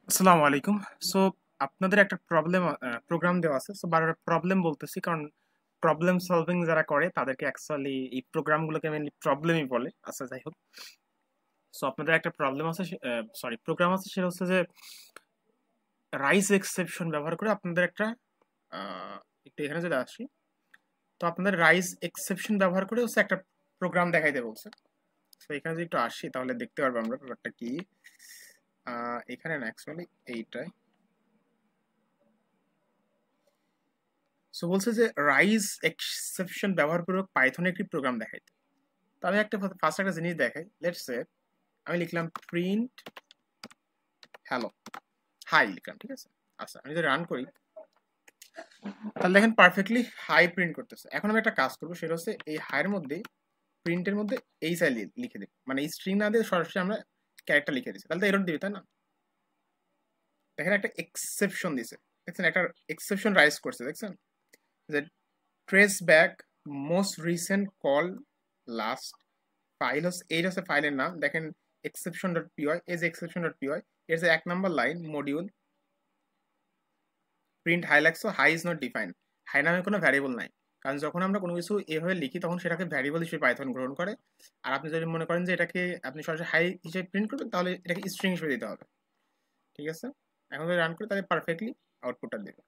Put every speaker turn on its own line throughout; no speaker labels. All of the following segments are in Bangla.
আসসালামু আলাইকুম। সো আপনাদের একটা প্রোগ্রাম দেওয়া আছে। সো বারবার প্রবলেম বলতেছি কারণ প্রবলেম সলভিং যারা করে তাদেরকে অ্যাকচুয়ালি এই প্রোগ্রামগুলোকে মেইনলি প্রবলেমই বলে। আচ্ছা, যাই হোক। সো আপনাদের একটা প্রবলেম আছে, প্রোগ্রাম আছে, সেটা হচ্ছে যে রাইজ এক্সেপশন ব্যবহার করে আপনাদের একটা আহ, একটু এখানে যদি আসি, তো আপনাদের রাইজ এক্সেপশন ব্যবহার করে হচ্ছে একটা প্রোগ্রাম দেখাইতে বলছে। তো এখানে যদি একটু আসি তাহলে দেখতে পারবো আমরা ব্যাপারটা কি। এখানে না, অ্যাকচুয়ালি এইটাই। সো বলছে যে রাইজ এক্সেপশন ব্যবহার করে পাইথনে একটি প্রোগ্রাম দেখাইতে। তো আমি ফার্স্ট একটা জিনিস দেখাই। লেটস সে আমি লিখলাম প্রিন্ট হ্যালো হাই লিখলাম, ঠিক আছে। আচ্ছা, আমি যদি রান করি তাহলে দেখেন পারফেক্টলি হাই প্রিন্ট করতেছে। এখন আমি একটা কাজ করবো, সেটা হচ্ছে এই হাইয়ের মধ্যে প্রিন্টের মধ্যে এই সাইড লিখে দেব, মানে এই স্ট্রিং না দিয়ে সরাসরি আমরা ক্যারেক্টার লিখে দিচ্ছি, তাহলে তো এরর দিবে, তাই না? দেখেন একটা এক্সেপশন দিছে, দেখছেন একটা এক্সেপশন রাইজ করছে, দেখছেন যে trace back most recent call last file হচ্ছে, এই হচ্ছে ফাইলের নাম। দেখেন এক্সেপশন ডট পিওয়াই, এই যে এক্সেপশন ডট পিওয়াই, এর যে 1 number line module print hi লাগছে, hi is not define. Hi নামে কোনো ভ্যারিয়েবল নাই, কারণ যখন আমরা কোনো কিছু এভাবে লিখি তখন সেটাকে ভ্যারিয়েবল হিসেবে পাইথন গ্রহণ করে। আর আপনি যদি মনে করেন যে এটাকে আপনি সরাসরি হাই হিসেবে প্রিন্ট করবেন, তাহলে এটাকে স্ট্রিং হিসেবে দিতে হবে, ঠিক আছে। এখন যদি রান করে তাহলে পারফেক্টলি আউটপুটটা দেবে।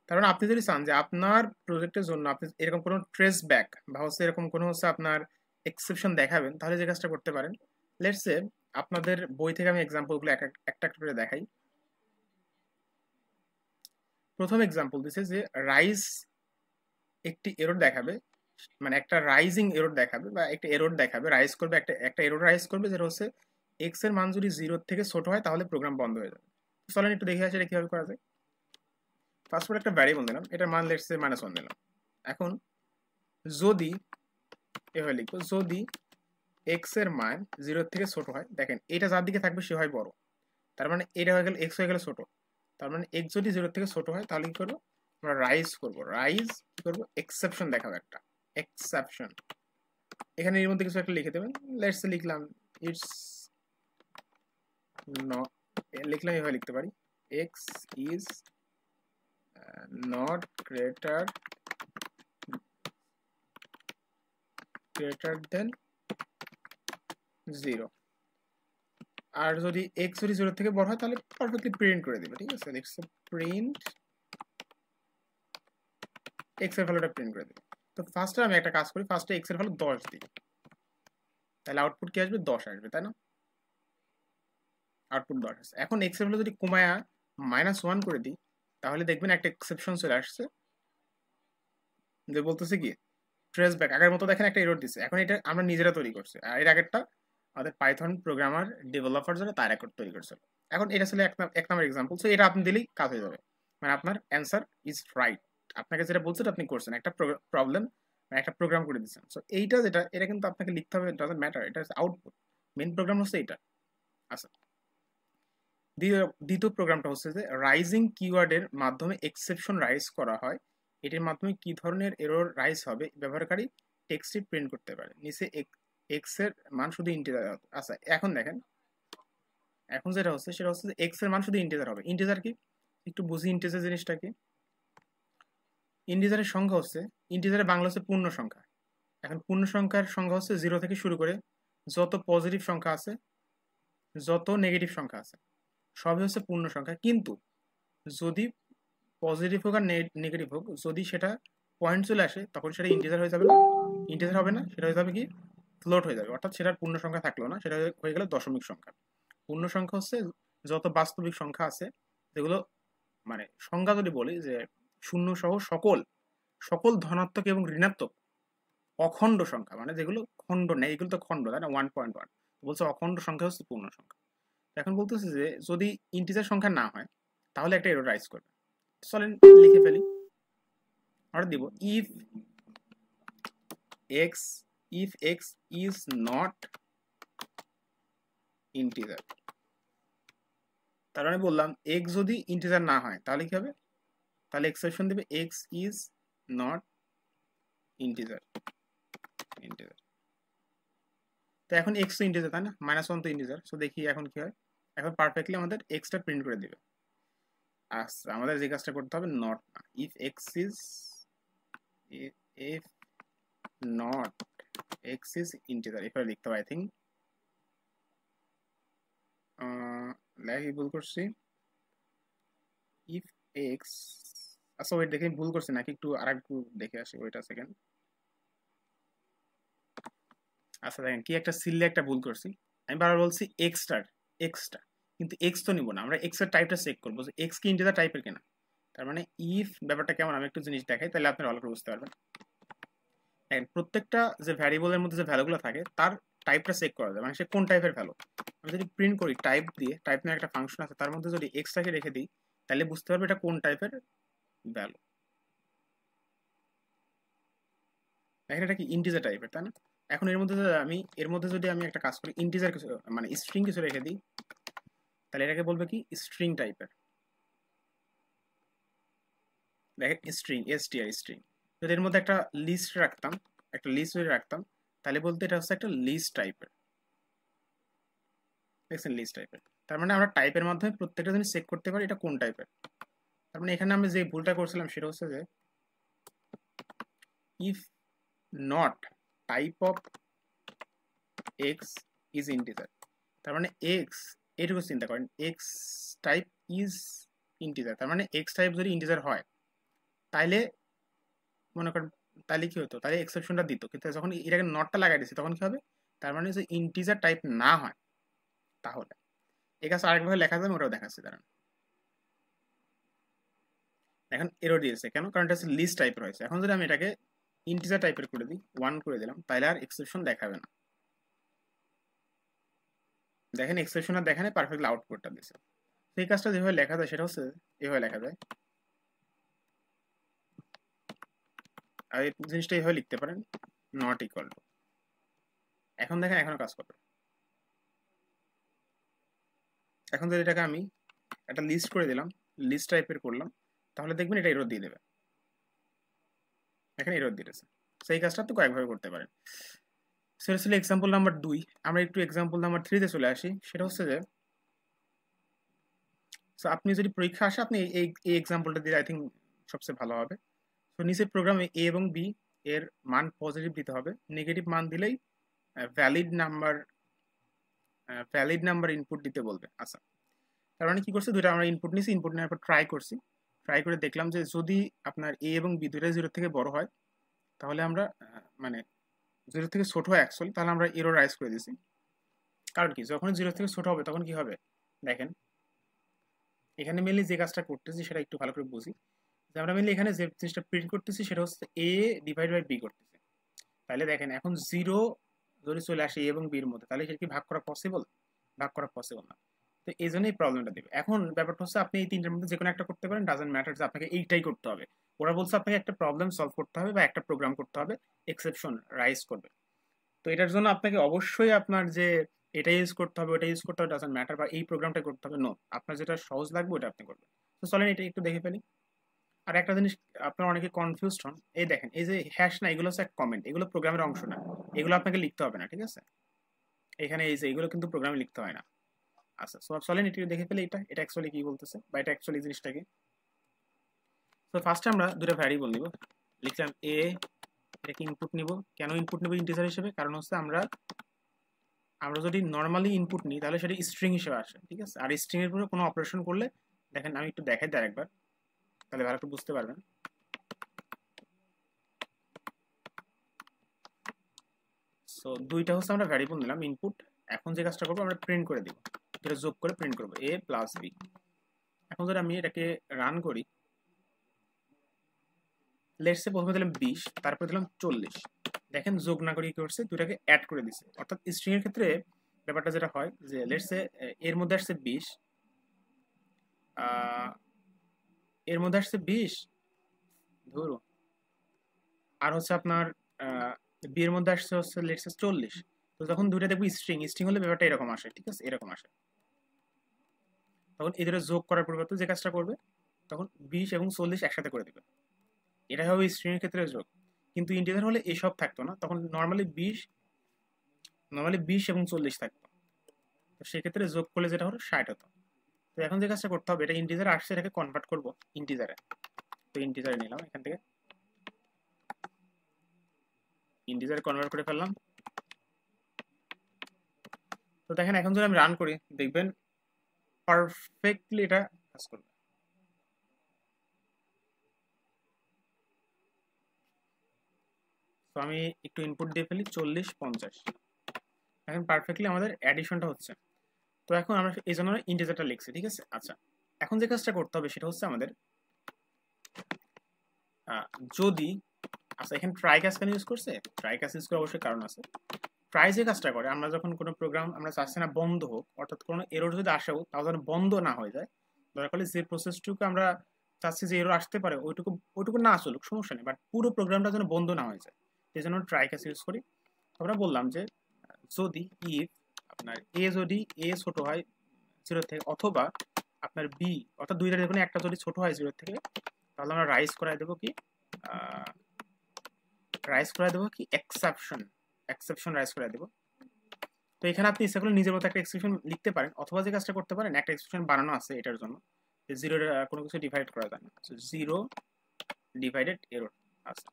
কারণ আপনি যদি চান যে আপনার প্রজেক্টের জন্য আপনি এরকম কোনো ট্রেস ব্যাক বা হচ্ছে এরকম কোনো হচ্ছে আপনার এক্সেপশন দেখাবেন, তাহলে যে কাজটা করতে পারেন, লেটস সে আপনাদের বই থেকে আমি এক্সাম্পলগুলো একটা একটা করে দেখাই। প্রথম এক্সাম্পল দিছে যে রাইজ একটি এরর দেখাবে, মানে একটা রাইজিং এরর দেখাবে বা একটা এরর দেখাবে, রাইজ করবে, একটা একটা এরর রাইজ করবে, যেটা হচ্ছে এক্স এর মান যদি 0 থেকে ছোট হয় তাহলে প্রোগ্রাম বন্ধ হয়ে যাবে। চলেন একটু দেখে আসি এটা কিভাবে করা যায়। ফার্স্ট একটা ভ্যারিয়েবল দিলাম, এটার মান লেটস সে -1 দিলাম। এখন যদি এভাবে লিখবো, যদি এক্স এর মান 0 থেকে ছোট হয়, দেখেন এটা যার দিকে থাকবে সে হয় বড়, তার মানে এটা হয়ে গেল এক্স হয়ে গেল ছোট। তার মানে এক্স যদি 0 থেকে ছোট হয় তাহলে কি করবো, আমরা রাইজ করবো। রাইজ কি করবো, এক্সেপশন দেখাবো একটা এক্সেপশন। এখানে এর মধ্যে কিছু একটা লিখে দেবেন। লেটস লিখলাম ইটস নট, লিখলাম এভাবে লিখতে পারি, x is not greater than 0। আর যদি এক্স যদি 0 থেকে বড় হয় তাহলে পারফেক্টলি প্রিন্ট করে দিবে, ঠিক আছে। লিখছে প্রিন্ট এক্স এর ভ্যালুটা প্রিন্ট করে দিবে। তো ফার্স্টে আমি একটা কাজ করি, ফার্স্টে এক্স এর ভ্যালু 10 দিই, তাহলে আউটপুট কি আসবে, 10 আসবে, তাই না? আউটপুট 10 আসছে। এখন এক্স এর ভ্যালু যদি কমায়া -1 করে দিই, তাহলে দেখবেন একটা এক্সেপশন চলে আসছে, যে বলতেছে কি ট্রেস ব্যাক, আগের মতো দেখেন একটা এরর দিছে। এখন এটা আমরা নিজেরা তৈরি করছি, আর এর আগেরটা আমাদের পাইথন প্রোগ্রামার ডেভেলপার যারা তারা তৈরি করছিল। এখন এটা ছিল এক নাম্বার এক্সাম্পল। সো এটা আপনি দিলেই কাজ হয়ে যাবে, মানে আপনার অ্যান্সার ইজ রাইট। আপনাকে যেটা বলছে আপনি করছেন, একটা প্রবলেম একটা প্রোগ্রাম করে দিচ্ছেন। সো এইটা যেটা, এটা কিন্তু আপনাকে লিখতে হবে, ডাজন্ট ম্যাটার, এটা হচ্ছে আউটপুট। মেইন প্রোগ্রাম হচ্ছে এটা। আচ্ছা, দ্বিতীয় প্রোগ্রামটা হচ্ছে যে রাইজিং কিওয়ার্ডের মাধ্যমে এক্সেপশন রাইজ করা হয়। এটির মাধ্যমে কি ধরনের এরর রাইজ হবে, ব্যবহারকারী টেক্সটটি প্রিন্ট করতে পারে, নিচে এক্স এর মান শুধু ইন্টিজার হবে। আচ্ছা, এখন দেখেন, এখন যেটা হচ্ছে সেটা হচ্ছে যে এক্স এর মান শুধু ইন্টিজার হবে। ইন্টিজার কি, একটু বুঝি ইন্টিজার জিনিসটা কি। ইন্টিজারের সংখ্যা হচ্ছে, ইন্টিজারের বাংলা হচ্ছে পূর্ণ সংখ্যা। এখন পূর্ণ সংখ্যার সংখ্যা হচ্ছে 0 থেকে শুরু করে যত পজিটিভ সংখ্যা আছে, যত নেগেটিভ সংখ্যা আছে, সবই হচ্ছে পূর্ণ সংখ্যা। কিন্তু যদি পজিটিভ হোক আর নেগেটিভ হোক, যদি সেটা পয়েন্ট চলে আসে তখন সেটা ইন্টিজার হয়ে যাবে না, ইন্টিজার হবে না, সেটা হয়ে যাবে কি ফ্লোট হয়ে যাবে, অর্থাৎ সেটার পূর্ণ সংখ্যা থাকলো না, সেটা হয়ে গেল দশমিক সংখ্যা। পূর্ণ সংখ্যা হচ্ছে যত বাস্তবিক সংখ্যা আছে, যেগুলো মানে সংখ্যা যদি বলি যে শূন্য সহ সকল সকল ধনাত্মক এবং ঋণাত্মক অখণ্ড সংখ্যা, মানে যেগুলো খণ্ড নেই, এগুলো তো খণ্ড, তাই না, 1.1 বলছে অখণ্ড সংখ্যা হচ্ছে পূর্ণ সংখ্যা। এখন বলতেছে যে যদি ইন্টিজার সংখ্যা না হয় তাহলে একটা এরর রাইজ করবে। চলেন লিখে ফেলি। আমরা দিব if x is not integer. তার মানে বললাম এক্স যদি ইন্টিজার না হয় তাহলে কি হবে, তাহলে এক্সেপশন দেবে x is not integer. Integer তো এখন এক্স তো ইন্টিজার, তাই না, -1 তো ইন্টিজার। সো দেখি এখন কি হয়। এখন পারফেক্টলি আমাদের এক্সটা প্রিন্ট করে দিবে। আচ্ছা, আমাদের যে কাজটা করতে হবে নট না, if x is if not x is integer, এভাবে লিখতে হবে। আই থিঙ্ক লেখি ভুল করছি। ইফ এক্স, আচ্ছা ওয়েট, দেখে ভুল করছি নাকি, একটু আর একটু দেখে আসি, ওয়েট আ সেকেন্ড। আচ্ছা দেখেন কি একটা সিলে একটা ভুল করছি। আমি বারবার বলছি এক্সটা, কিন্তু এক্স তো নিব না, আমরা এক্স এর টাইপটা চেক করবো যে এক্স কি ইন্টিজার টাইপের কিনা। তার মানে ইফ ব্যাপারটা কেমন, আমি একটু জিনিস দেখাই, তাহলে আপনারা ভালো করে বুঝতে পারবেন। প্রত্যেকটা যে ভ্যারিয়েবলের মধ্যে যে ভ্যালুগুলো থাকে তার টাইপটা চেক করা যায়, মানে সে কোন টাইপের ভ্যালু। আমি যদি প্রিন্ট করি টাইপ দিয়ে, টাইপ নামে একটা ফাংশন আছে, তার মধ্যে যদি এক্সটাকে রেখে দিই, তাহলে বুঝতে পারবে এটা কোন টাইপের ভ্যালু। দেখেন এটা কি ইন্টিজার টাইপের, তাই না? এখন এর মধ্যে যদি আমি একটা কাজ করি, ইন্টিজার কিছু মানে স্ট্রিং কিছু রেখে দিই, তাহলে এটাকে বলবে কি স্ট্রিং টাইপের। দেখেন স্ট্রিং, এসটিআর স্ট্রিং। যদি এর মধ্যে একটা লিস্ট রাখতাম, একটা লিস্ট যদি রাখতাম, তাহলে বলতে এটা হচ্ছে একটা লিস্ট টাইপের। দেখছেন, লিস্ট টাইপের। তার মানে আমরা টাইপের মাধ্যমে প্রত্যেকটা জিনিস চেক করতে পারি এটা কোন টাইপের। তার মানে এখানে আমি যে ভুলটা করছিলাম সেটা হচ্ছে যে if not type of x is integer, তার মানে এক্স, এইটুকু চিন্তা করেন, এক্স টাইপ ইজ ইন্টিজার, তার মানে এক্স টাইপ যদি ইন্টিজার হয় তাইলে মনে করেন, তাহলে কি হতো, তাহলে এক্সেপশনটা দিত, কিন্তু যখন এটাকে নটটা লাগাই দিচ্ছি তখন কি হবে, তার মানে যে ইন্টিজার টাইপ না হয়। তাহলে এই কাছে আরেকভাবে লেখা যাবে, ওটাও দেখাচ্ছি দাঁড়ান। এখন এরর দিয়েছে কেন, কারণ এটা হচ্ছে লিস্ট টাইপের হয়েছে। এখন যদি আমি এটাকে ইন্টিজার টাইপের করে দিই, 1 করে দিলাম, তাহলে আর এক্সেপশন দেখাবে না। দেখেন এক্সেপশন আর দেখানে পারফেক্টলি আউটপুটটা দিচ্ছে। সেই কাজটা যেভাবে লেখা যায় সেটা হচ্ছে এভাবে লেখা যায়, আর এই জিনিসটা এইভাবে লিখতে পারেন, নট ইকুয়াল টু। এখন দেখেন এখনো কাজ করবে। এখন যদি এটাকে আমি একটা লিস্ট করে দিলাম, লিস্ট টাইপের করলাম, তাহলে দেখবেন এটা এরর দিয়ে দেবে। এখানে এরর দিয়েছে। সেই কাজটা তো কয়েকভাবে করতে পারেন। সেটা ছিল এক্সাম্পল নাম্বার 2। আমরা একটু এক্সাম্পল নাম্বার 3-তে চলে আসি। সেটা হচ্ছে যে আপনি যদি পরীক্ষা আসে, আপনি এই এক্সাম্পলটা দিয়ে আই থিঙ্ক সবচেয়ে ভালো হবে। তো নিচের প্রোগ্রামে এ এবং বি এর মান পজিটিভ দিতে হবে, নেগেটিভ মান দিলেই ভ্যালিড নাম্বার ইনপুট দিতে বলবে। আচ্ছা, তার মানে কি করছে, দুইটা আমরা ইনপুট নিয়েছি, ইনপুট নেওয়ার পর ট্রাই করছি, ট্রাই করে দেখলাম যে যদি আপনার এ এবং বি দুইটা 0 থেকে বড় হয়, তাহলে আমরা মানে 0 থেকে ছোট হয় অ্যাকচুয়ালি, তাহলে আমরা এরর রাইজ করে দিয়েছি। কারণ কি, যখন 0 থেকে ছোট হবে তখন কি হবে দেখেন, এখানে মেনলি যে কাজটা করতেছি সেটা একটু ভালো করে বুঝি। যে আমরা মেনলি এখানে যে জিনিসটা প্রিন্ট করতেছি সেটা হচ্ছে এ ডিভাইড বাই বি করতেছি। তাহলে দেখেন এখন 0 যদি চলে আসে এ এবং বির মধ্যে, তাহলে সেটা কি ভাগ করা পসিবল? ভাগ করা পসিবল না। তো এই জন্যই প্রবলেমটা দেবে। এখন ব্যাপারটা হচ্ছে আপনি এই তিনটার মধ্যে যে কোনো একটা করতে পারেন, ডাজন্ট ম্যাটার যে আপনাকে এইটাই করতে হবে। ওরা বলছে আপনাকে একটা প্রবলেম সলভ করতে হবে বা একটা প্রোগ্রাম করতে হবে, এক্সেপশন রাইজ করবে। তো এটার জন্য আপনাকে অবশ্যই আপনার যে এটা ইউজ করতে হবে, ওটা ইউজ করতে হবে, ডাজন্ট ম্যাটার, বা এই প্রোগ্রামটা করতে হবে, নো, আপনার যেটা সহজ লাগবে ওটা আপনি করবেন। তো চলেন এটা একটু দেখে ফেলি। আর একটা জিনিস আপনারা অনেকে কনফিউজড হন, এই দেখেন এই যে হ্যাশ না, এগুলো হচ্ছে এক কমেন্ট, এগুলো প্রোগ্রামের অংশ না, এগুলো আপনাকে লিখতে হবে না, ঠিক আছে? এখানে এই যে এগুলো কিন্তু প্রোগ্রামে লিখতে হয় না। আচ্ছা, সো চলেন এটি দেখে ফেলে, এটা এটা অ্যাকচুয়ালি কি বলতেছে বা এটা অ্যাকচুয়ালি জিনিসটাকে। তো ফার্স্টে আমরা দুটো ভ্যারিয়েবল নিব, লিখলাম এ, এটাকে ইনপুট নিব। কেন ইনপুট নিব ইন্টিজার হিসেবে? কারণ হচ্ছে আমরা যদি নর্মালি ইনপুট নিই তাহলে সেটা স্ট্রিং হিসেবে আসে, ঠিক আছে? আর স্ট্রিং এর উপরে কোনো অপারেশন করলে, দেখেন আমি একটু দেখাই দিই আরেকবার, তাহলে ভালো একটু বুঝতে পারবেন। সো দুইটা হচ্ছে আমরা ভ্যারিয়েবল নিলাম ইনপুট। এখন যে কাজটা করবো, আমরা প্রিন্ট করে দিব, এটা যোগ করে প্রিন্ট করবো এ প্লাস বি। এখন যদি আমি এটাকে রান করি, লেটস সে প্রথমে দিলাম 20, তারপর দিলাম 40। দেখেন যোগ না করে কি করছে, দুটাকে অ্যাড করে দিছে। অর্থাৎ স্ট্রিং এর ক্ষেত্রে ব্যাপারটা যেটা হয় যে লেটস সে এর মধ্যে আসছে 20, এর মধ্যে আসছে 20 ধরো, আর হচ্ছে আপনার বি এর মধ্যে আসছে হচ্ছে লেটস সে 40। তো যখন দুইটা দেখবো স্ট্রিং স্ট্রিং হলে ব্যাপারটা এরকম আসে, ঠিক আছে? এরকম আসে। তখন এদের যোগ করার পরিবর্তে যে কাজটা করবে, তখন 20 এবং 40 একসাথে করে দেবে, এটা হবে স্ট্রিং এর ক্ষেত্রে যোগ। কিন্তু ইন্টিজার হলে এসব থাকতো না, তখন নর্মালি 20 এবং 40 থাকতো। তো সেক্ষেত্রে যোগ করলে যেটা হলো 60 হতো। তো এখন যে কাজটা করতে হবে, এটা ইন্টিজার আসছে, এটাকে কনভার্ট করব ইন্টিজারে। তো ইন্টিজারে নিলাম, এখান থেকে ইন্টিজারে কনভার্ট করে ফেললাম। তো দেখেন এখন যদি আমি রান করি দেখবেন পারফেক্টলি এটা কাজ করবে। তো আমি একটু ইনপুট দিয়ে ফেলি 40 50, এখন পারফেক্টলি আমাদের অ্যাডিশনটা হচ্ছে। তো এখন আমরা এই জন্য ইন্টিজারটা লিখছি, ঠিক আছে। আচ্ছা, এখন যে কাজটা করতে হবে সেটা হচ্ছে আমাদের যদি, আচ্ছা এখানে ট্রাই ক্যাচ কেন ইউজ করছে, ট্রাই ক্যাচ ইউজ করে অবশ্যই কারণ আছে। ট্রাই যে কাজটা করে, আমরা যখন কোনো প্রোগ্রাম আমরা চাচ্ছি না বন্ধ হোক, অর্থাৎ কোনো এরর যদি আসেও তাও যেন বন্ধ না হয়ে যায়, দরকার হলে যে প্রসেসটুকু আমরা চাচ্ছি যে এরর আসতে পারে ওইটুকু ওইটুকু না চলুক সমস্যা নেই, বাট পুরো প্রোগ্রামটা যেন বন্ধ না হয়ে যায়, এই জন্য ট্রাই ক্যাচ ইউজ করি। আমরা বললাম যে যদি ইফ আপনার এ যদি এ ছোট হয় 0 থেকে, অথবা আপনার বি, অর্থাৎ দুইটা দেখুন একটা যদি ছোট হয় 0 থেকে, তাহলে আমরা রাইজ করাই দেবো কি এক্সেপশন, রাইজ করে দেবো। তো এখানে আপনি ইচ্ছা করলে নিজের মতো একটা এক্সেপশন লিখতে পারেন, অথবা যে কাজটা করতে পারেন, একটা এক্সেপশন বানানো আছে এটার জন্য, যে জিরো কোনো কিছু ডিভাইড করা যায় না, জিরো ডিভাইডেড এরর আছে।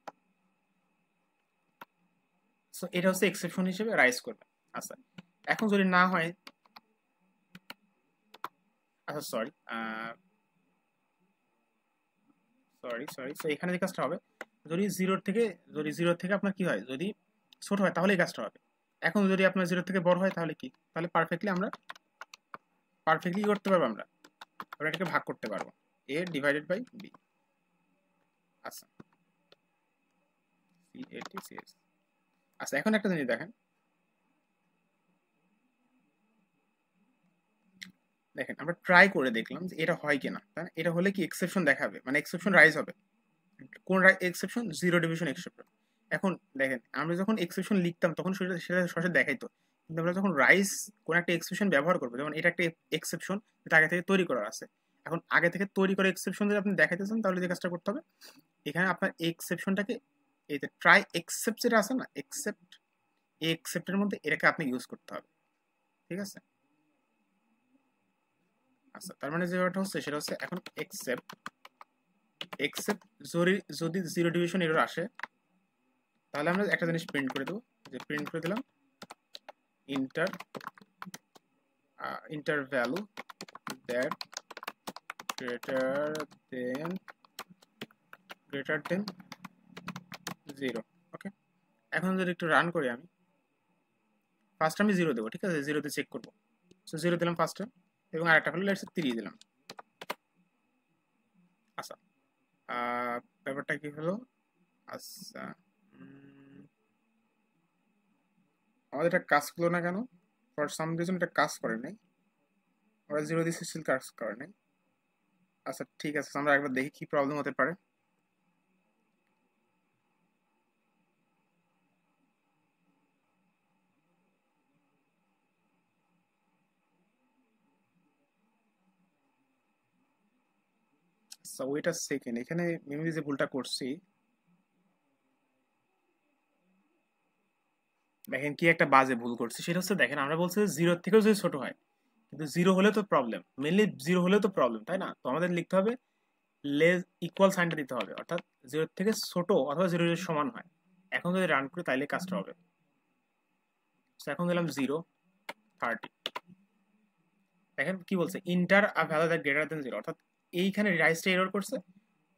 সো এটা হচ্ছে এক্সেপশন হিসেবে রাইজ করবে। আচ্ছা, এখন যদি না হয়, আচ্ছা সরি সো এখানে যে কাজটা হবে, যদি জিরো থেকে আপনার কি হয়, যদি ছোট হয় তাহলে এই কাজটা হবে। এখন যদি আপনার 0 থেকে বড় হয় তাহলে কি, তাহলে পারফেক্টলি করতে পারবো, আমরা এটাকে ভাগ করতে পারবো a ডিভাইডেড বাই b। আচ্ছা CATCS। আচ্ছা এখন একটা জিনিস দেখেন, আমরা ট্রাই করে দেখলাম যে এটা হয় কিনা, তাই না? এটা হলে কি এক্সেপশন দেখাবে, মানে এক্সেপশন রাইজ হবে। কোন এক্সেপশন? Zero division exception. এখন দেখেন আমরা যখন এক্সেপশন লিখতাম তখন সেটা সেটা সরাসরি দেখাইতো, কিন্তু আমরা যখন রাইজ কোন একটা এক্সেপশন ব্যবহার করবো, যেমন এটা একটা এক্সেপশন যেটা আগে থেকে তৈরি করা আছে, এখন আগে থেকে তৈরি করা এক্সেপশন যদি আপনি দেখাইতেছেন তাহলে যে কাজটা করতে হবে, এখানে আপনার এক্সেপশনটাকে, এই যে ট্রাই এক্সেপ্ট যেটা আছে না, এই এক্সেপ্টের মধ্যে এটাকে আপনি ইউজ করতে হবে, ঠিক আছে। আচ্ছা তার মানে যে ব্যাপারটা হচ্ছে সেটা হচ্ছে, এখন এক্সেপ্ট যদি জিরো ডিভিশন এরর আসে, তাহলে আমরা একটা জিনিস প্রিন্ট করে দেবো, যে প্রিন্ট করে দিলাম inter value that greater than 0। ওকে, এখন যদি একটু রান করি, আমি ফার্স্ট আমি 0 দেবো, ঠিক আছে, 0 তে চেক করবো। সো 0 দিলাম ফার্স্টে, এবং আরেকটা হলো লেটস 3 দিলাম। আচ্ছা ব্যাপারটা কি হলো, আচ্ছা আমাদের এটা কাজ করলো না কেন? ফর সাম রিজন এটা কাজ করে নাই, ওরা 0 দিচ্ছে স্টিল কাজ করে নাই। আচ্ছা ঠিক আছে, আমরা একবার দেখি কি প্রবলেম হতে পারে। আচ্ছা ওইটা সেকেন্ড, এখানে মেমরি যে ভুলটা করছি, দেখেন কি একটা বাজে ভুল করছি, সেটা হচ্ছে দেখেন আমরা বলছি 0 থেকেও যদি ছোট হয়, কিন্তু 0 হলে তো প্রবলেম, মেনলি 0 হলেও তো প্রবলেম, তাই না? তো আমাদের লিখতে হবে লেস ইকুয়াল সাইনটা দিতে হবে, অর্থাৎ 0 থেকে ছোট অথবা 0 এর সমান হয়। এখন যদি রান করি তাইলে কাজটা হবে। এখন দিলাম 0 30, দেখেন কি বলছে, inter a value that greater than 0, অর্থাৎ এইখানে রাইজটা এরর করছে,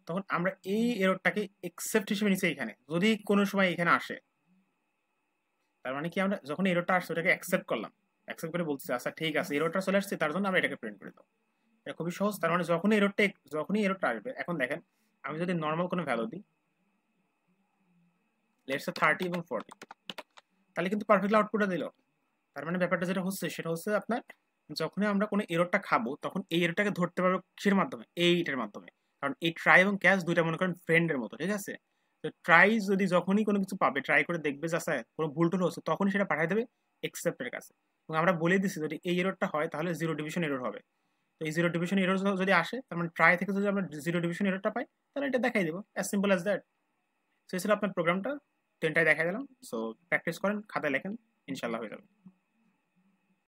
তখন আমরা এই এররটাকে একসেপ্ট হিসেবে নিচ্ছি এখানে, যদি কোনো সময় এখানে আসে, তার মানে কি আমরা যখন এররটা আসছে ওটাকে অ্যাকসেপ্ট করলাম, অ্যাকসেপ্ট করে বলছি আচ্ছা ঠিক আছে এররটা চলে আসছে, তার জন্য আমরা এটাকে প্রিন্ট করে দাও। এটা খুবই সহজ। তার মানে যখনই এররটা আসবে, এখন দেখেন আমি যদি নর্মাল কোনো ভ্যালু দিই, লেটস সে 30 এবং 40, তাহলে কিন্তু পারফেক্টলি আউটপুটটা দিল। তার মানে ব্যাপারটা যেটা হচ্ছে সেটা হচ্ছে আপনার, যখনই আমরা কোনো এররটা খাবো তখন এই এররটাকে ধরতে পারবো কিসের মাধ্যমে, এইটার মাধ্যমে। কারণ এই ট্রাই এবং ক্যাচ দুইটা মনে করেন ফ্রেন্ডের মতো, ঠিক আছে। তো ট্রাই যদি যখনই কোনো কিছু পাবে, ট্রাই করে দেখবে যে আচ্ছা কোনো ভুল টুল হচ্ছে, তখনই সেটা পাঠিয়ে দেবে এক্সেপ্টের কাছে। এবং আমরা বলে দিচ্ছি যদি এই এররটা হয় তাহলে জিরো ডিভিশন এরর হবে। তো এই জিরো ডিভিশন এরর যদি আসে, তার মানে ট্রাই থেকে যদি আমরা জিরো ডিভিশন এররটা পাই, তাহলে এটা দেখাই দেবো, as simple as that. So এই ছিল আপনার প্রোগ্রামটা, তিনটায় দেখা দিলাম। সো প্র্যাকটিস করেন, খাতায় লেখেন, ইনশাল্লাহ হয়ে যাবে।